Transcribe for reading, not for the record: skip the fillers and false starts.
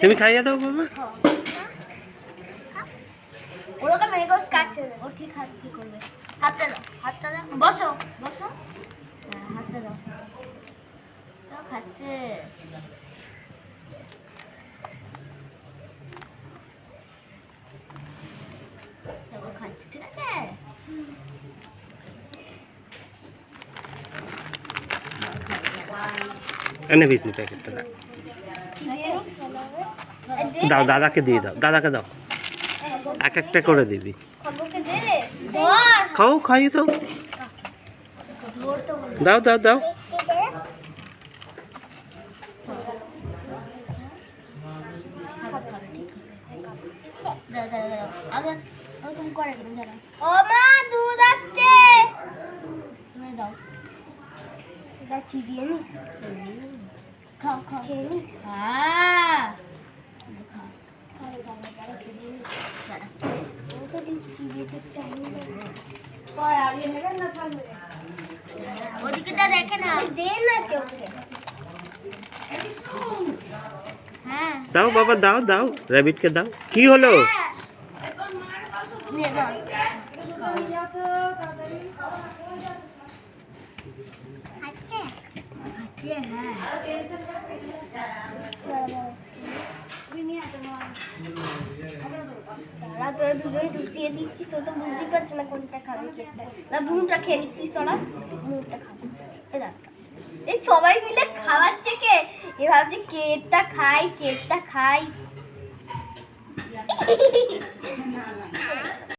তুমি খাইয়ে দাও বাবা। ওরকম মেরে করে কাটছে ও ঠিক হাত কি করবে হাতটা দাও বসো বসো হ্যাঁ হাতটা দাও তো খাচ্ছে তো খাচ্ছে ঠিক আছে এনে বিজনি প্যাকেটটা দাও, দাদাকে দিয়ে দাও, দাদাকে দাও, এক একটা করে দিবি। খাও, খাইয়ে দাও, দাও দাও দাও। ও মা দুধ আসছে দাও এটা চিবিয়ে নি খাও খাও খেয়ে নি হ্যাঁ ওদিকেটা দেখে না দে না কেউ হ্যাঁ দাও বাবা, দাও দাও, র্যাবিটকে দাও। কি হলো? দুজনে ঢুকিয়ে দিচ্ছিস ও তো বুঝতেই পারছে না কোনটা খাবে কেকটা না বুনটা খেয়ে নিচ্ছিস তোরা বুনটা খাবো এই সবাই মিলে খাওয়াচ্ছে কে এ ভাবছে কেকটা খাই